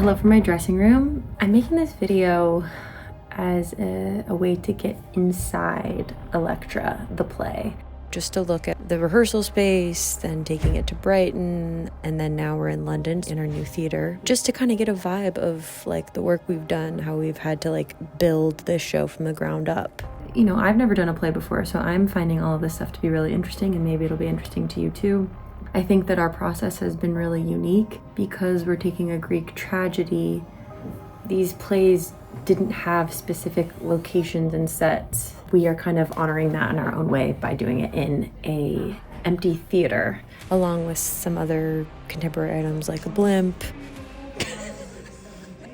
Hello from my dressing room. I'm making this video as a way to get inside Elektra, the play. Just to look at the rehearsal space, then taking it to Brighton, and then now we're in London in our new theater. Just to kind of get a vibe of like the work we've done, how we've had to like build this show from the ground up. You know, I've never done a play before, so I'm finding all of this stuff to be really interesting, and maybe it'll be interesting to you too. I think that our process has been really unique because we're taking a Greek tragedy. These plays didn't have specific locations and sets. We are kind of honoring that in our own way by doing it in a empty theater, along with some other contemporary items like a blimp.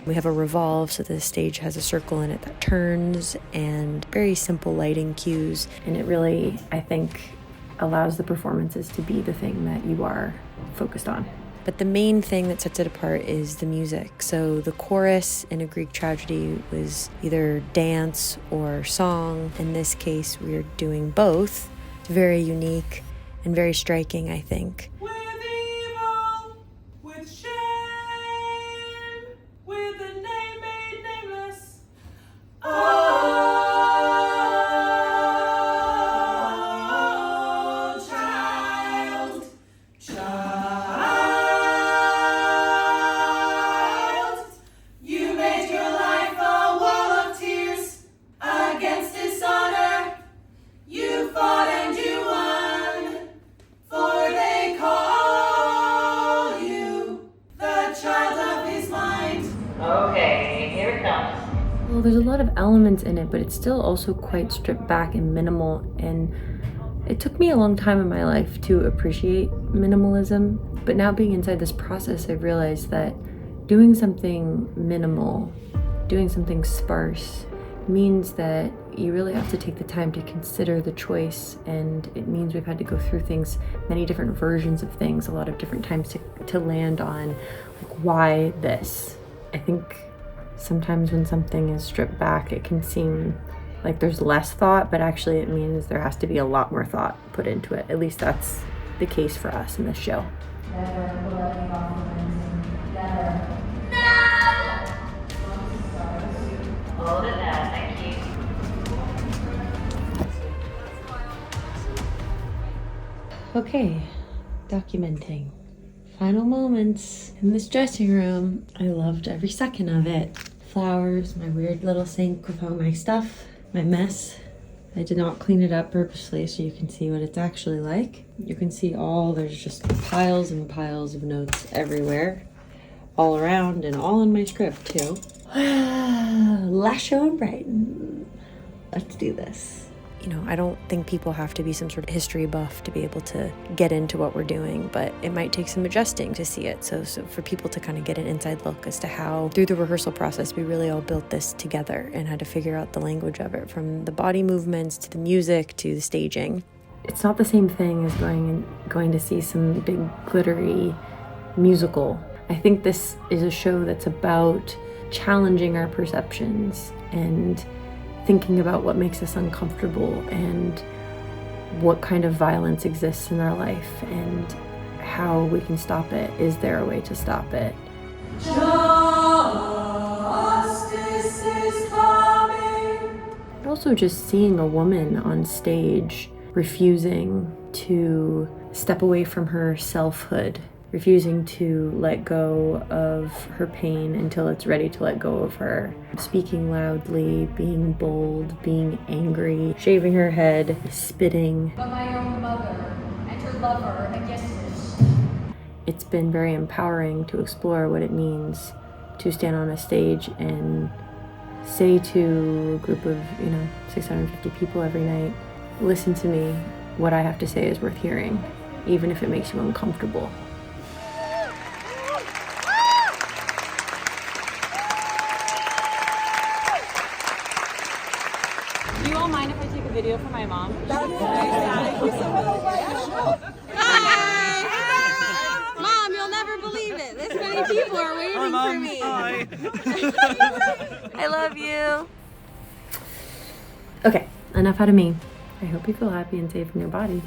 We have a revolve, so the stage has a circle in it that turns, and very simple lighting cues. And it really, I think, allows the performances to be the thing that you are focused on. But the main thing that sets it apart is the music. So the chorus in a Greek tragedy was either dance or song. In this case, we're doing both. It's very unique and very striking, I think. With evil, with shame, with a name made nameless. Oh, child, you made your life a wall of tears against dishonor. You fought and you won, for they call you the child of his mind. Okay, here it comes. Well, there's a lot of elements in it, but it's still also quite stripped back and minimal. And it took me a long time in my life to appreciate minimalism. But now being inside this process, I've realized that doing something minimal, doing something sparse, means that you really have to take the time to consider the choice. And it means we've had to go through things, many different versions of things, a lot of different times to land on like, why this. I think sometimes when something is stripped back, it can seem like there's less thought, but actually it means there has to be a lot more thought put into it. At least that's the case for us in this show. Never will I be off. Never. Hold it now, thank you. Okay, documenting. Final moments in this dressing room. I loved every second of it. Flowers, my weird little sink with all my stuff, my mess. I did not clean it up purposely so you can see what it's actually like. You can see there's just piles and piles of notes everywhere, all around and all in my script too. Last show in Brighton. Let's do this. You know, I don't think people have to be some sort of history buff to be able to get into what we're doing, but it might take some adjusting to see it. So for people to kind of get an inside look as to how, through the rehearsal process, we really all built this together and had to figure out the language of it, from the body movements to the music to the staging. It's not the same thing as going to see some big glittery musical. I think this is a show that's about challenging our perceptions and thinking about what makes us uncomfortable and what kind of violence exists in our life and how we can stop it. Is there a way to stop it? Justice is coming. Also just seeing a woman on stage refusing to step away from her selfhood, refusing to let go of her pain until it's ready to let go of her. Speaking loudly, being bold, being angry, shaving her head, spitting. But my own mother and her lover Aegisthus. It's been very empowering to explore what it means to stand on a stage and say to a group of, 650 people every night, listen to me, what I have to say is worth hearing, even if it makes you uncomfortable. Do you all mind if I take a video for my mom? Mom, you'll never believe it. This many people are waiting for me. Hi. I love you. Okay, enough out of me. I hope you feel happy and safe in your body.